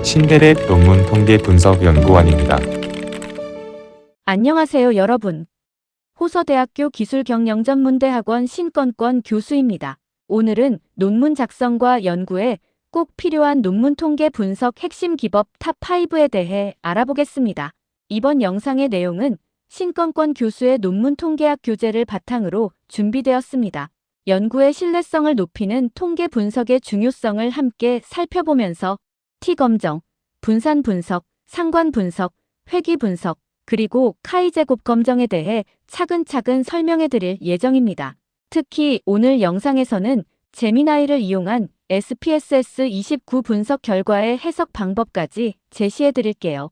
신대랩 논문 통계 분석 연구원입니다. 안녕하세요 여러분. 호서대학교 기술경영전문대학원 신건권 교수입니다. 오늘은 논문 작성과 연구에 꼭 필요한 논문 통계 분석 핵심 기법 탑5에 대해 알아보겠습니다. 이번 영상의 내용은 신건권 교수의 논문 통계학 교재를 바탕으로 준비되었습니다. 연구의 신뢰성을 높이는 통계 분석의 중요성을 함께 살펴보면서 T검정, 분산 분석, 상관 분석, 회귀 분석, 그리고 카이제곱 검정에 대해 차근차근 설명해 드릴 예정입니다. 특히 오늘 영상에서는 제미나이를 이용한 SPSS29 분석 결과의 해석 방법까지 제시해 드릴게요.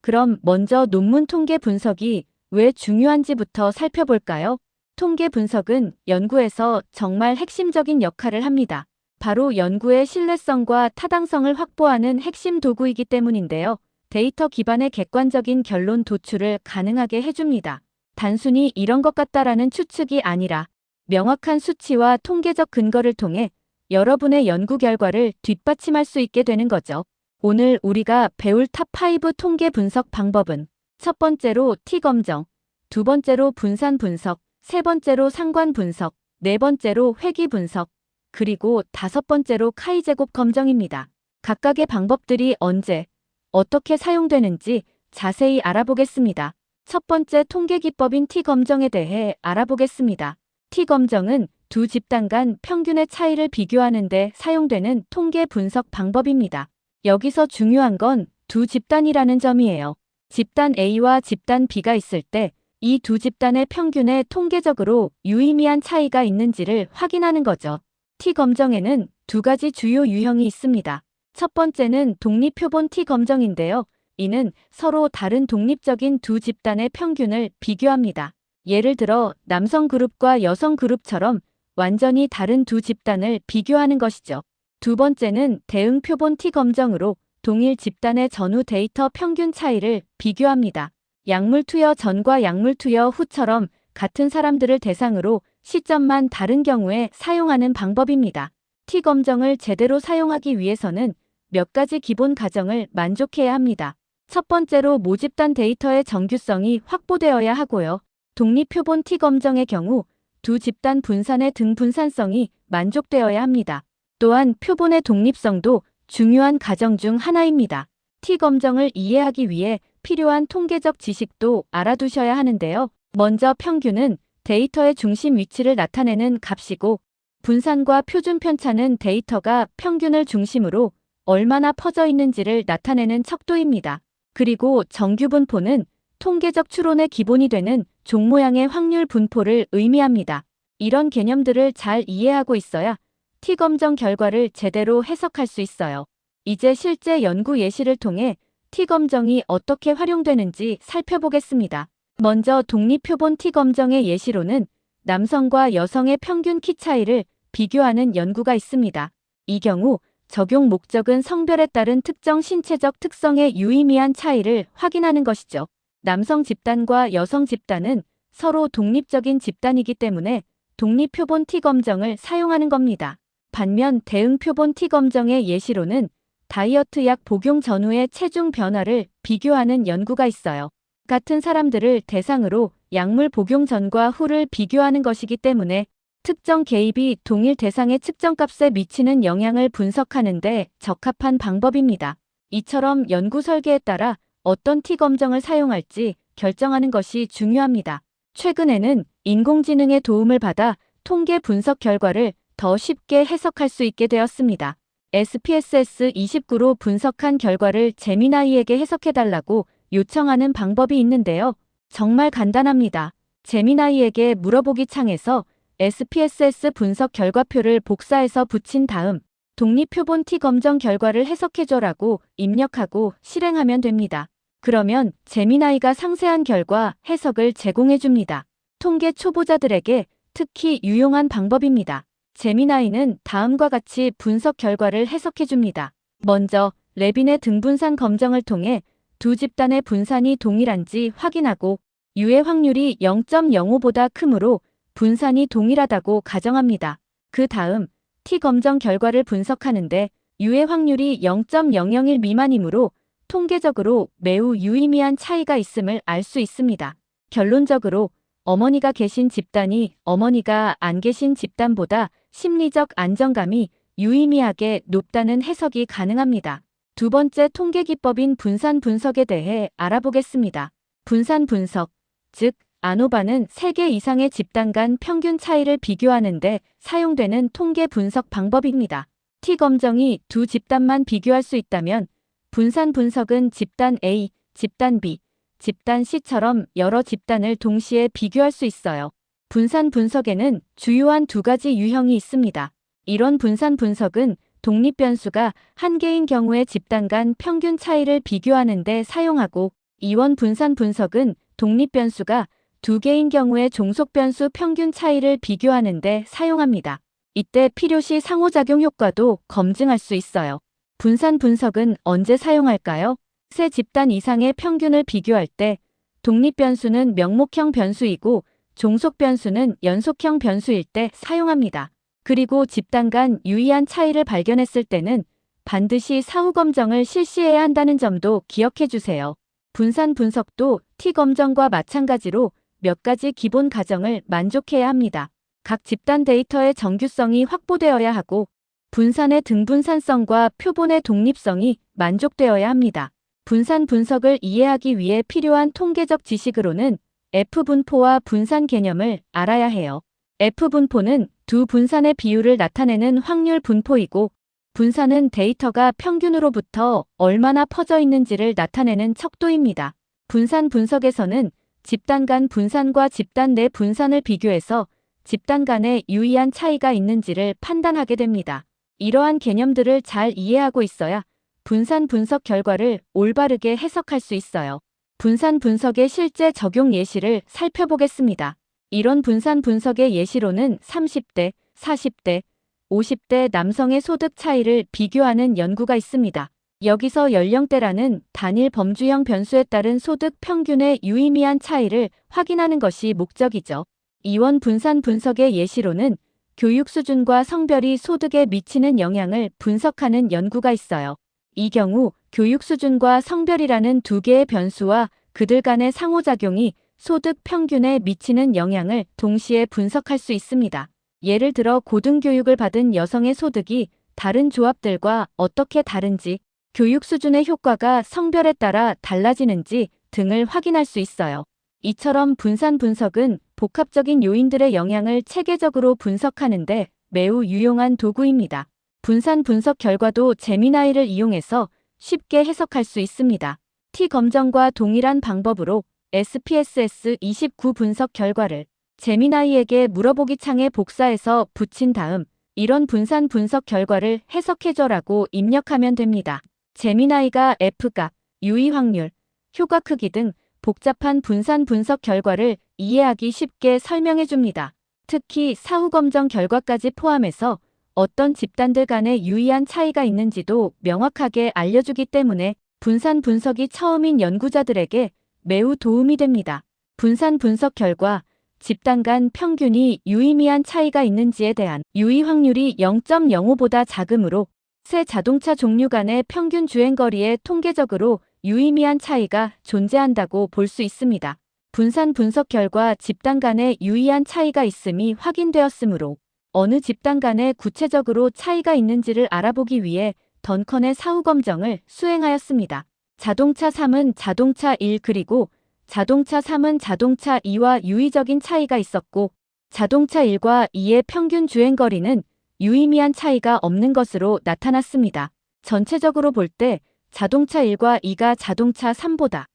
그럼 먼저 논문 통계 분석이 왜 중요한지부터 살펴볼까요? 통계 분석은 연구에서 정말 핵심적인 역할을 합니다. 바로 연구의 신뢰성과 타당성을 확보하는 핵심 도구이기 때문인데요. 데이터 기반의 객관적인 결론 도출을 가능하게 해줍니다. 단순히 이런 것 같다라는 추측이 아니라 명확한 수치와 통계적 근거를 통해 여러분의 연구 결과를 뒷받침할 수 있게 되는 거죠. 오늘 우리가 배울 탑5 통계 분석 방법은 첫 번째로 T검정, 두 번째로 분산 분석, 세 번째로 상관 분석, 네 번째로 회귀 분석, 그리고 다섯 번째로 카이제곱 검정입니다. 각각의 방법들이 언제, 어떻게 사용되는지 자세히 알아보겠습니다. 첫 번째 통계 기법인 T검정에 대해 알아보겠습니다. T검정은 두 집단 간 평균의 차이를 비교하는 데 사용되는 통계 분석 방법입니다. 여기서 중요한 건 두 집단이라는 점이에요. 집단 A와 집단 B가 있을 때 이 두 집단의 평균에 통계적으로 유의미한 차이가 있는지를 확인하는 거죠. T검정에는 두 가지 주요 유형이 있습니다. 첫 번째는 독립표본 T검정인데요. 이는 서로 다른 독립적인 두 집단의 평균을 비교합니다. 예를 들어 남성 그룹과 여성 그룹처럼 완전히 다른 두 집단을 비교하는 것이죠. 두 번째는 대응 표본 T검정으로 동일 집단의 전후 데이터 평균 차이를 비교합니다. 약물 투여 전과 약물 투여 후처럼 같은 사람들을 대상으로 시점만 다른 경우에 사용하는 방법입니다. T검정을 제대로 사용하기 위해서는 몇 가지 기본 가정을 만족해야 합니다. 첫 번째로 모집단 데이터의 정규성이 확보되어야 하고요. 독립표본 T검정의 경우 두 집단 분산의 등분산성이 만족되어야 합니다. 또한 표본의 독립성도 중요한 가정 중 하나입니다. T검정을 이해하기 위해 필요한 통계적 지식도 알아두셔야 하는데요. 먼저 평균은 데이터의 중심 위치를 나타내는 값이고, 분산과 표준 편차는 데이터가 평균을 중심으로 얼마나 퍼져 있는지를 나타내는 척도입니다. 그리고 정규 분포는 통계적 추론의 기본이 되는 종 모양의 확률 분포를 의미합니다. 이런 개념들을 잘 이해하고 있어야 T검정 결과를 제대로 해석할 수 있어요. 이제 실제 연구 예시를 통해 T검정이 어떻게 활용되는지 살펴보겠습니다. 먼저 독립표본 T검정의 예시로는 남성과 여성의 평균 키 차이를 비교하는 연구가 있습니다. 이 경우 적용 목적은 성별에 따른 특정 신체적 특성의 유의미한 차이를 확인하는 것이죠. 남성 집단과 여성 집단은 서로 독립적인 집단이기 때문에 독립표본 T검정을 사용하는 겁니다. 반면 대응표본 T검정의 예시로는 다이어트 약 복용 전후의 체중 변화를 비교하는 연구가 있어요. 같은 사람들을 대상으로 약물 복용 전과 후를 비교하는 것이기 때문에 특정 개입이 동일 대상의 측정값에 미치는 영향을 분석하는 데 적합한 방법입니다. 이처럼 연구 설계에 따라 어떤 T검정을 사용할지 결정하는 것이 중요합니다. 최근에는 인공지능의 도움을 받아 통계 분석 결과를 더 쉽게 해석할 수 있게 되었습니다. SPSS29로 분석한 결과를 제미나이에게 해석해달라고 요청하는 방법이 있는데요. 정말 간단합니다. 제미나이에게 물어보기 창에서 SPSS 분석 결과표를 복사해서 붙인 다음 독립표본 T검정 결과를 해석해줘라고 입력하고 실행하면 됩니다. 그러면 제미나이가 상세한 결과 해석을 제공해줍니다. 통계 초보자들에게 특히 유용한 방법입니다. 제미나이는 다음과 같이 분석 결과를 해석해줍니다. 먼저 레빈의 등분산 검정을 통해 두 집단의 분산이 동일한지 확인하고 유의 확률이 0.05보다 크므로 분산이 동일하다고 가정합니다. 그 다음 T검정 결과를 분석하는데 유해 확률이 0.001 미만이므로 통계적으로 매우 유의미한 차이가 있음을 알 수 있습니다. 결론적으로 어머니가 계신 집단이 어머니가 안 계신 집단보다 심리적 안정감이 유의미하게 높다는 해석이 가능합니다. 두 번째 통계 기법인 분산 분석에 대해 알아보겠습니다. 분산 분석, 즉 아노바는 3개 이상의 집단 간 평균 차이를 비교하는 데 사용되는 통계 분석 방법입니다. T검정이 두 집단만 비교할 수 있다면 분산 분석은 집단 A, 집단 B, 집단 C처럼 여러 집단을 동시에 비교할 수 있어요. 분산 분석에는 주요한 두 가지 유형이 있습니다. 이런 분산 분석은 독립 변수가 한 개인 경우의 집단 간 평균 차이를 비교하는 데 사용하고, 이원 분산 분석은 독립 변수가 두 개인 경우의 종속 변수 평균 차이를 비교하는 데 사용합니다. 이때 필요시 상호작용 효과도 검증할 수 있어요. 분산 분석은 언제 사용할까요? 세 집단 이상의 평균을 비교할 때 독립 변수는 명목형 변수이고 종속 변수는 연속형 변수일 때 사용합니다. 그리고 집단 간 유의한 차이를 발견했을 때는 반드시 사후 검정을 실시해야 한다는 점도 기억해 주세요. 분산 분석도 T검정과 마찬가지로 몇 가지 기본 가정을 만족해야 합니다. 각 집단 데이터의 정규성이 확보되어야 하고, 분산의 등분산성과 표본의 독립성이 만족되어야 합니다. 분산 분석을 이해하기 위해 필요한 통계적 지식으로는 F분포와 분산 개념을 알아야 해요. F분포는 두 분산의 비율을 나타내는 확률 분포이고, 분산은 데이터가 평균으로부터 얼마나 퍼져 있는지를 나타내는 척도입니다. 분산 분석에서는 집단 간 분산과 집단 내 분산을 비교해서 집단 간에 유의한 차이가 있는지를 판단하게 됩니다. 이러한 개념들을 잘 이해하고 있어야 분산 분석 결과를 올바르게 해석할 수 있어요. 분산 분석의 실제 적용 예시를 살펴보겠습니다. 이런 분산 분석의 예시로는 30대, 40대, 50대 남성의 소득 차이를 비교하는 연구가 있습니다. 여기서 연령대라는 단일 범주형 변수에 따른 소득 평균의 유의미한 차이를 확인하는 것이 목적이죠. 이원 분산 분석의 예시로는 교육 수준과 성별이 소득에 미치는 영향을 분석하는 연구가 있어요. 이 경우 교육 수준과 성별이라는 두 개의 변수와 그들 간의 상호작용이 소득 평균에 미치는 영향을 동시에 분석할 수 있습니다. 예를 들어 고등교육을 받은 여성의 소득이 다른 조합들과 어떻게 다른지, 교육 수준의 효과가 성별에 따라 달라지는지 등을 확인할 수 있어요. 이처럼 분산 분석은 복합적인 요인들의 영향을 체계적으로 분석하는데 매우 유용한 도구입니다. 분산 분석 결과도 제미나이를 이용해서 쉽게 해석할 수 있습니다. T검정과 동일한 방법으로 SPSS29 분석 결과를 제미나이에게 물어보기 창에 복사해서 붙인 다음 이런 분산 분석 결과를 해석해줘라고 입력하면 됩니다. 제미나이가 F값, 유의 확률, 효과 크기 등 복잡한 분산 분석 결과를 이해하기 쉽게 설명해줍니다. 특히 사후 검정 결과까지 포함해서 어떤 집단들 간에 유의한 차이가 있는지도 명확하게 알려주기 때문에 분산 분석이 처음인 연구자들에게 매우 도움이 됩니다. 분산 분석 결과, 집단 간 평균이 유의미한 차이가 있는지에 대한 유의 확률이 0.05보다 작으므로 새 자동차 종류 간의 평균 주행거리에 통계적으로 유의미한 차이가 존재한다고 볼 수 있습니다. 분산 분석 결과 집단 간에 유의한 차이가 있음이 확인되었으므로 어느 집단 간에 구체적으로 차이가 있는지를 알아보기 위해 던컨의 사후 검정을 수행하였습니다. 자동차 3은 자동차 1 그리고 자동차 3은 자동차 2와 유의적인 차이가 있었고, 자동차 1과 2의 평균 주행거리는 유의미한 차이가 없는 것으로 나타났습니다. 전체적으로 볼 때 자동차 1과 2가 자동차 3보다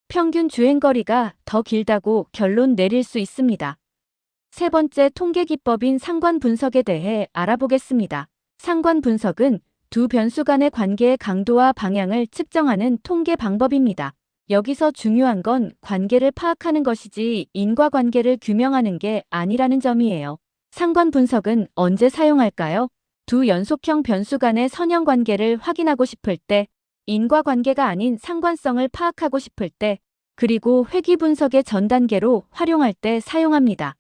평균 주행거리가 더 길다고 결론 내릴 수 있습니다. 세 번째 통계 기법인 상관 분석에 대해 알아보겠습니다. 상관 분석은 두 변수 간의 관계의 강도와 방향을 측정하는 통계 방법입니다. 여기서 중요한 건 관계를 파악하는 것이지 인과관계를 규명하는 게 아니라는 점이에요. 상관 분석은 언제 사용할까요? 두 연속형 변수 간의 선형관계를 확인하고 싶을 때, 인과관계가 아닌 상관성을 파악하고 싶을 때, 그리고 회귀 분석의 전 단계로 활용할 때 사용합니다.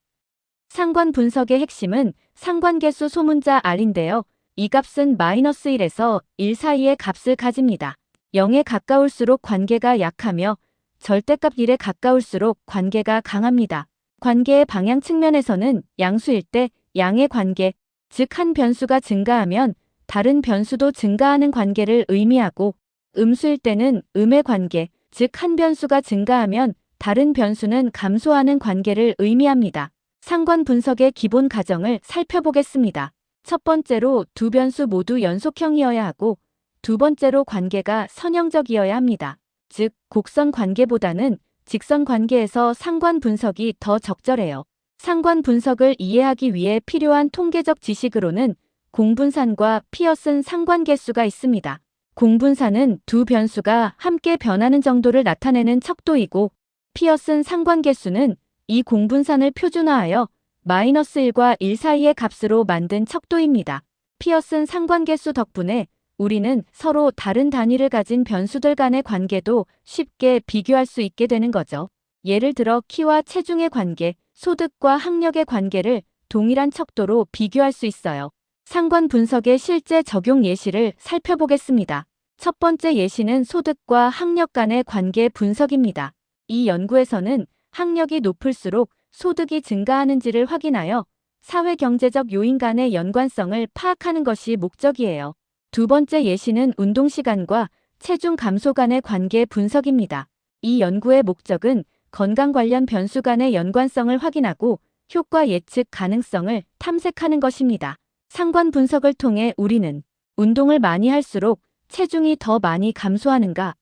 상관 분석의 핵심은 상관계수 소문자 R인데요. 이 값은 마이너스 1에서 1 사이의 값을 가집니다. 0에 가까울수록 관계가 약하며 절대값 1에 가까울수록 관계가 강합니다. 관계의 방향 측면에서는 양수일 때 양의 관계, 즉 한 변수가 증가하면 다른 변수도 증가하는 관계를 의미하고 음수일 때는 음의 관계, 즉 한 변수가 증가하면 다른 변수는 감소하는 관계를 의미합니다. 상관 분석의 기본 가정을 살펴보겠습니다. 첫 번째로 두 변수 모두 연속형이어야 하고 두 번째로 관계가 선형적이어야 합니다. 즉 곡선 관계보다는 직선 관계에서 상관 분석이 더 적절해요. 상관 분석을 이해하기 위해 필요한 통계적 지식으로는 공분산과 피어슨 상관계수가 있습니다. 공분산은 두 변수가 함께 변하는 정도를 나타내는 척도이고 피어슨 상관계수는 이 공분산을 표준화하여 마이너스 1과 1 사이의 값으로 만든 척도입니다. 피어슨 상관계수 덕분에 우리는 서로 다른 단위를 가진 변수들 간의 관계도 쉽게 비교할 수 있게 되는 거죠. 예를 들어 키와 체중의 관계, 소득과 학력의 관계를 동일한 척도로 비교할 수 있어요. 상관 분석의 실제 적용 예시를 살펴보겠습니다. 첫 번째 예시는 소득과 학력 간의 관계 분석입니다. 이 연구에서는 학력이 높을수록 소득이 증가하는지를 확인하여 사회경제적 요인 간의 연관성을 파악하는 것이 목적이에요. 두 번째 예시는 운동시간과 체중 감소 간의 관계 분석입니다. 이 연구의 목적은 건강 관련 변수 간의 연관성을 확인하고 효과 예측 가능성을 탐색하는 것입니다. 상관 분석을 통해 우리는 운동을 많이 할수록 체중이 더 많이 감소하는가?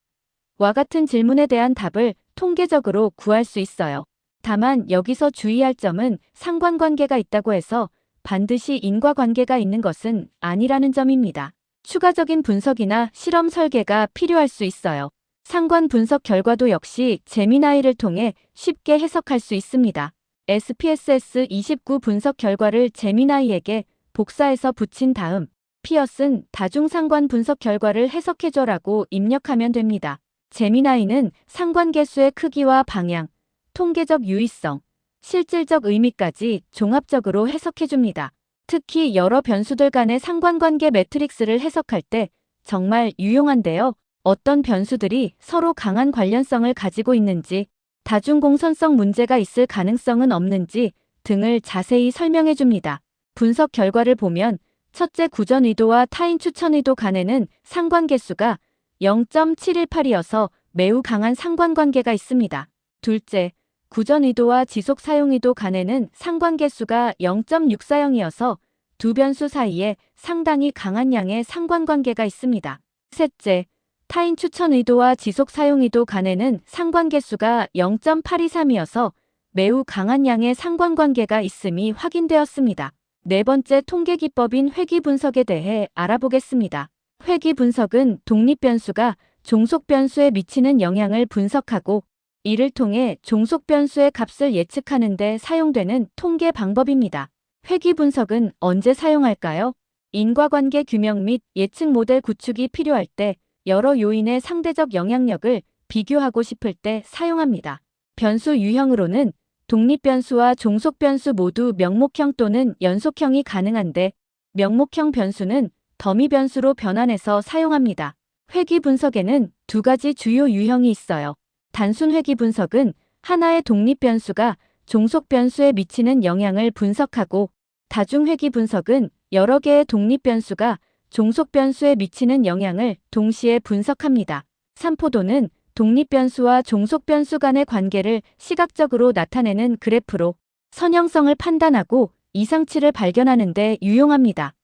와 같은 질문에 대한 답을 통계적으로 구할 수 있어요. 다만 여기서 주의할 점은 상관관계가 있다고 해서 반드시 인과관계가 있는 것은 아니라는 점입니다. 추가적인 분석이나 실험 설계가 필요할 수 있어요. 상관 분석 결과도 역시 제미나이를 통해 쉽게 해석할 수 있습니다. SPSS 29 분석 결과를 제미나이에게 복사해서 붙인 다음 피어슨 다중상관 분석 결과를 해석해줘라고 입력하면 됩니다. 제미나이는 상관계수의 크기와 방향, 통계적 유의성, 실질적 의미까지 종합적으로 해석해줍니다. 특히 여러 변수들 간의 상관관계 매트릭스를 해석할 때 정말 유용한데요. 어떤 변수들이 서로 강한 관련성을 가지고 있는지, 다중공선성 문제가 있을 가능성은 없는지 등을 자세히 설명해줍니다. 분석 결과를 보면 첫째 구전 의도와 타인 추천 의도 간에는 상관계수가 0.718이어서 매우 강한 상관관계가 있습니다. 둘째, 구전 의도와 지속 사용 의도 간에는 상관계수가 0.640이어서 두 변수 사이에 상당히 강한 양의 상관관계가 있습니다. 셋째, 타인 추천 의도와 지속 사용 의도 간에는 상관계수가 0.823이어서 매우 강한 양의 상관관계가 있음이 확인되었습니다. 네 번째 통계 기법인 회귀 분석에 대해 알아보겠습니다. 회귀 분석은 독립 변수가 종속 변수에 미치는 영향을 분석하고 이를 통해 종속 변수의 값을 예측하는 데 사용되는 통계 방법입니다. 회귀 분석은 언제 사용할까요? 인과관계 규명 및 예측 모델 구축이 필요할 때 여러 요인의 상대적 영향력을 비교하고 싶을 때 사용합니다. 변수 유형으로는 독립 변수와 종속 변수 모두 명목형 또는 연속형이 가능한데 명목형 변수는 더미 변수로 변환해서 사용합니다. 회귀 분석에는 두 가지 주요 유형이 있어요. 단순 회귀 분석은 하나의 독립 변수가 종속 변수에 미치는 영향을 분석하고 다중 회귀 분석은 여러 개의 독립 변수가 종속 변수에 미치는 영향을 동시에 분석합니다. 산포도는 독립 변수와 종속 변수 간의 관계를 시각적으로 나타내는 그래프로 선형성을 판단하고 이상치를 발견하는 데 유용합니다.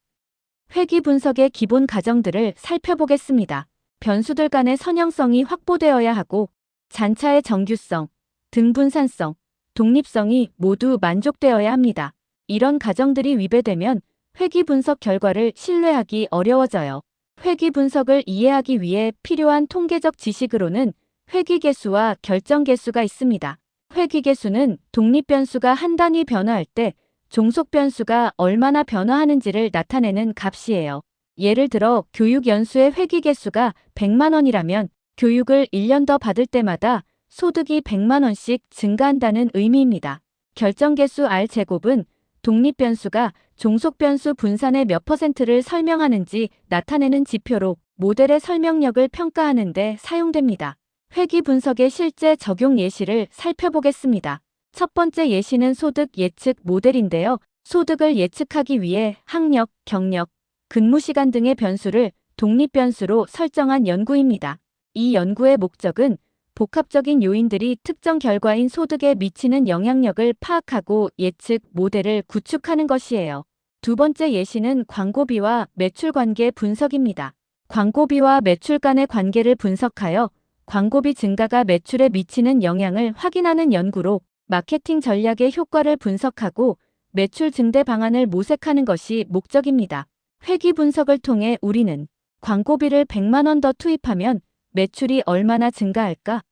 회귀 분석의 기본 가정들을 살펴보겠습니다. 변수들 간의 선형성이 확보되어야 하고 잔차의 정규성, 등분산성, 독립성이 모두 만족되어야 합니다. 이런 가정들이 위배되면 회귀 분석 결과를 신뢰하기 어려워져요. 회귀 분석을 이해하기 위해 필요한 통계적 지식으로는 회귀계수와 결정계수가 있습니다. 회귀계수는 독립 변수가 한 단위 변화할 때 종속 변수가 얼마나 변화하는지를 나타내는 값이에요. 예를 들어 교육 연수의 회귀계수가 100만 원이라면 교육을 1년 더 받을 때마다 소득이 100만 원씩 증가한다는 의미입니다. 결정계수 R제곱은 독립변수가 종속변수 분산의 몇 %를 설명하는지 나타내는 지표로 모델의 설명력을 평가하는 데 사용됩니다. 회귀 분석의 실제 적용 예시를 살펴보겠습니다. 첫 번째 예시는 소득 예측 모델인데요. 소득을 예측하기 위해 학력, 경력, 근무시간 등의 변수를 독립변수로 설정한 연구입니다. 이 연구의 목적은 복합적인 요인들이 특정 결과인 소득에 미치는 영향력을 파악하고 예측 모델을 구축하는 것이에요. 두 번째 예시는 광고비와 매출 관계 분석입니다. 광고비와 매출 간의 관계를 분석하여 광고비 증가가 매출에 미치는 영향을 확인하는 연구로 마케팅 전략의 효과를 분석하고 매출 증대 방안을 모색하는 것이 목적입니다. 회귀 분석을 통해 우리는 광고비를 100만 원 더 투입하면 매출이 얼마나 증가할까?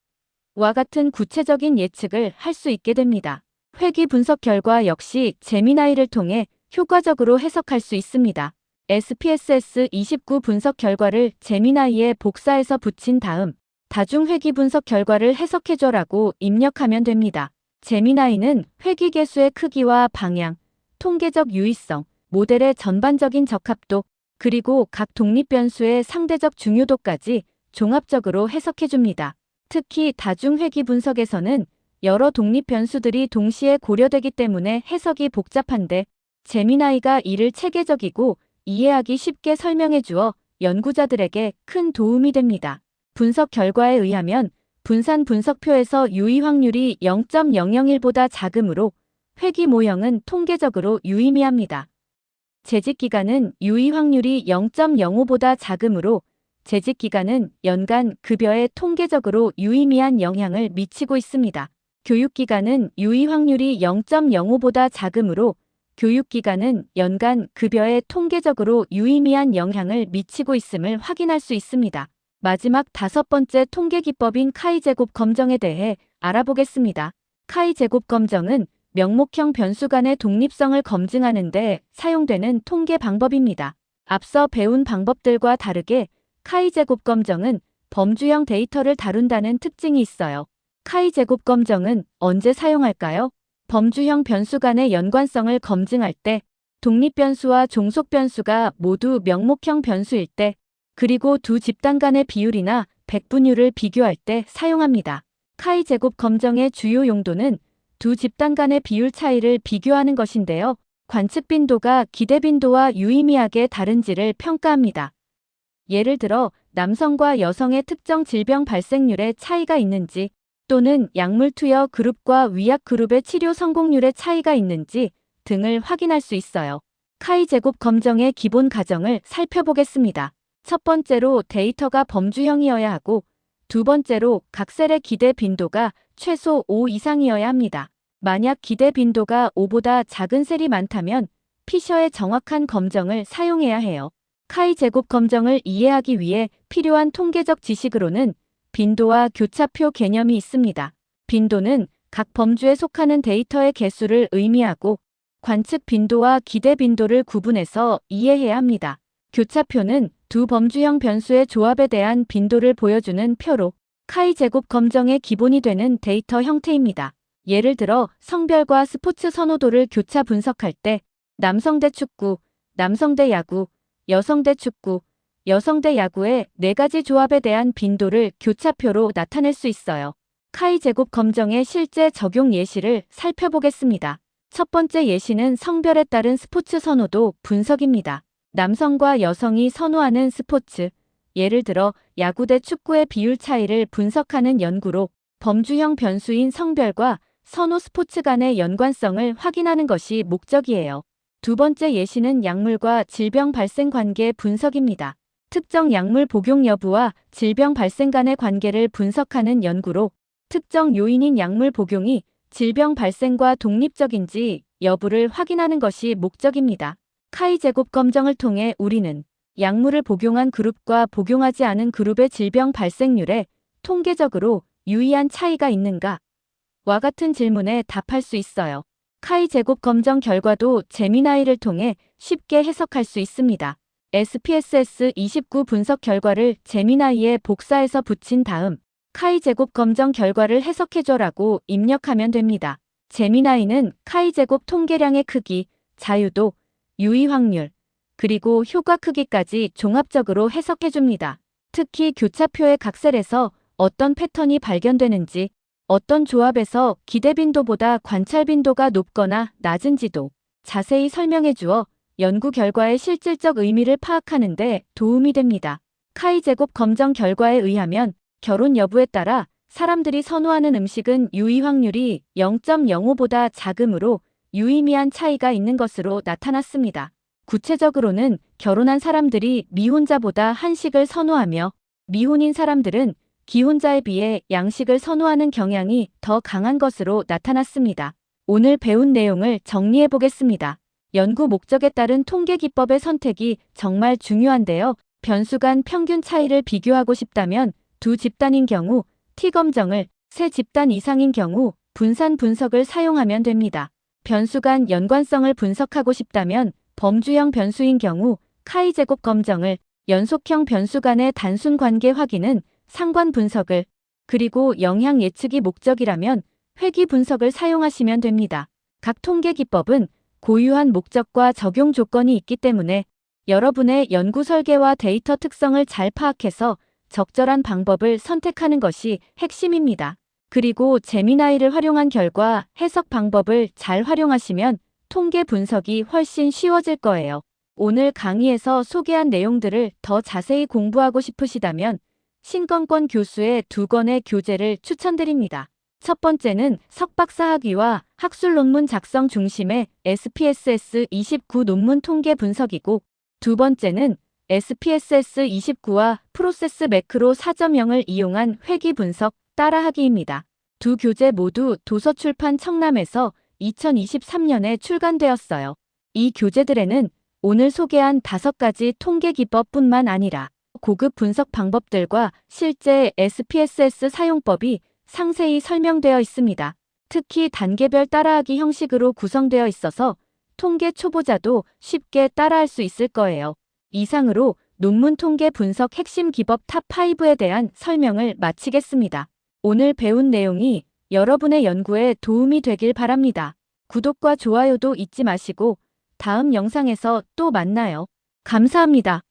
와 같은 구체적인 예측을 할 수 있게 됩니다. 회귀 분석 결과 역시 제미나이를 통해 효과적으로 해석할 수 있습니다. SPSS 29 분석 결과를 제미나이에 복사해서 붙인 다음 다중 회귀 분석 결과를 해석해줘라고 입력하면 됩니다. 제미나이는 회귀 개수의 크기와 방향, 통계적 유의성, 모델의 전반적인 적합도, 그리고 각 독립 변수의 상대적 중요도까지 종합적으로 해석해줍니다. 특히 다중 회귀 분석에서는 여러 독립 변수들이 동시에 고려되기 때문에 해석이 복잡한데 제미나이가 이를 체계적이고 이해하기 쉽게 설명해 주어 연구자들에게 큰 도움이 됩니다. 분석 결과에 의하면 분산 분석표에서 유의 확률이 0.001보다 작으므로 회귀 모형은 통계적으로 유의미합니다. 재직 기간은 유의 확률이 0.05보다 작으므로 재직 기간은 연간 급여에 통계적으로 유의미한 영향을 미치고 있습니다. 교육 기간은 유의 확률이 0.05보다 작으므로 교육 기간은 연간 급여에 통계적으로 유의미한 영향을 미치고 있음을 확인할 수 있습니다. 마지막 다섯 번째 통계 기법인 카이 제곱 검정에 대해 알아보겠습니다. 카이 제곱 검정은 명목형 변수 간의 독립성을 검증하는 데 사용되는 통계 방법입니다. 앞서 배운 방법들과 다르게 카이 제곱 검정은 범주형 데이터를 다룬다는 특징이 있어요. 카이 제곱 검정은 언제 사용할까요? 범주형 변수 간의 연관성을 검증할 때, 독립 변수와 종속 변수가 모두 명목형 변수일 때, 그리고 두 집단 간의 비율이나 백분율을 비교할 때 사용합니다. 카이 제곱 검정의 주요 용도는 두 집단 간의 비율 차이를 비교하는 것인데요. 관측 빈도가 기대 빈도와 유의미하게 다른지를 평가합니다. 예를 들어 남성과 여성의 특정 질병 발생률에 차이가 있는지 또는 약물 투여 그룹과 위약 그룹의 치료 성공률에 차이가 있는지 등을 확인할 수 있어요. 카이 제곱 검정의 기본 가정을 살펴보겠습니다. 첫 번째로 데이터가 범주형이어야 하고 두 번째로 각 셀의 기대 빈도가 최소 5 이상이어야 합니다. 만약 기대 빈도가 5보다 작은 셀이 많다면 피셔의 정확한 검정을 사용해야 해요. 카이 제곱 검정을 이해하기 위해 필요한 통계적 지식으로는 빈도와 교차표 개념이 있습니다. 빈도는 각 범주에 속하는 데이터의 개수를 의미하고 관측 빈도와 기대 빈도를 구분해서 이해해야 합니다. 교차표는 두 범주형 변수의 조합에 대한 빈도를 보여주는 표로 카이 제곱 검정의 기본이 되는 데이터 형태입니다. 예를 들어 성별과 스포츠 선호도를 교차 분석할 때 남성 대 축구, 남성 대 야구, 여성 대 축구, 여성 대 야구의 4가지 조합에 대한 빈도를 교차표로 나타낼 수 있어요. 카이 제곱 검정의 실제 적용 예시를 살펴보겠습니다. 첫 번째 예시는 성별에 따른 스포츠 선호도 분석입니다. 남성과 여성이 선호하는 스포츠, 예를 들어 야구 대 축구의 비율 차이를 분석하는 연구로 범주형 변수인 성별과 선호 스포츠 간의 연관성을 확인하는 것이 목적이에요. 두 번째 예시는 약물과 질병 발생 관계 분석입니다. 특정 약물 복용 여부와 질병 발생 간의 관계를 분석하는 연구로 특정 요인인 약물 복용이 질병 발생과 독립적인지 여부를 확인하는 것이 목적입니다. 카이 제곱 검정을 통해 우리는 약물을 복용한 그룹과 복용하지 않은 그룹의 질병 발생률에 통계적으로 유의한 차이가 있는가? 와 같은 질문에 답할 수 있어요. 카이 제곱 검정 결과도 제미나이를 통해 쉽게 해석할 수 있습니다. SPSS 29 분석 결과를 제미나이에 복사해서 붙인 다음 카이 제곱 검정 결과를 해석해줘라고 입력하면 됩니다. 제미나이는 카이 제곱 통계량의 크기, 자유도, 유의 확률, 그리고 효과 크기까지 종합적으로 해석해줍니다. 특히 교차표의 각 셀에서 어떤 패턴이 발견되는지, 어떤 조합에서 기대 빈도보다 관찰 빈도가 높거나 낮은지도 자세히 설명해 주어 연구 결과의 실질적 의미를 파악하는 데 도움이 됩니다. 카이 제곱 검정 결과에 의하면 결혼 여부에 따라 사람들이 선호하는 음식은 유의 확률이 0.05보다 작으므로 유의미한 차이가 있는 것으로 나타났습니다. 구체적으로는 결혼한 사람들이 미혼자보다 한식을 선호하며 미혼인 사람들은 기혼자에 비해 양식을 선호하는 경향이 더 강한 것으로 나타났습니다. 오늘 배운 내용을 정리해 보겠습니다. 연구 목적에 따른 통계 기법의 선택이 정말 중요한데요. 변수 간 평균 차이를 비교하고 싶다면 두 집단인 경우 T검정을, 세 집단 이상인 경우 분산 분석을 사용하면 됩니다. 변수 간 연관성을 분석하고 싶다면 범주형 변수인 경우 카이 제곱 검정을, 연속형 변수 간의 단순 관계 확인은 상관 분석을, 그리고 영향 예측이 목적이라면 회귀 분석을 사용하시면 됩니다. 각 통계 기법은 고유한 목적과 적용 조건이 있기 때문에 여러분의 연구 설계와 데이터 특성을 잘 파악해서 적절한 방법을 선택하는 것이 핵심입니다. 그리고 제미나이를 활용한 결과 해석 방법을 잘 활용하시면 통계 분석이 훨씬 쉬워질 거예요. 오늘 강의에서 소개한 내용들을 더 자세히 공부하고 싶으시다면 신건권 교수의 2권의 교재를 추천드립니다. 첫 번째는 석박사학위와 학술 논문 작성 중심의 SPSS 29 논문 통계 분석이고, 두 번째는 SPSS 29와 프로세스 매크로 4.0을 이용한 회귀 분석 따라하기입니다. 두 교재 모두 도서출판 청남에서 2023년에 출간되었어요. 이 교재들에는 오늘 소개한 5가지 통계 기법뿐만 아니라 고급 분석 방법들과 실제 SPSS 사용법이 상세히 설명되어 있습니다. 특히 단계별 따라하기 형식으로 구성되어 있어서 통계 초보자도 쉽게 따라할 수 있을 거예요. 이상으로 논문 통계 분석 핵심 기법 탑5에 대한 설명을 마치겠습니다. 오늘 배운 내용이 여러분의 연구에 도움이 되길 바랍니다. 구독과 좋아요도 잊지 마시고 다음 영상에서 또 만나요. 감사합니다.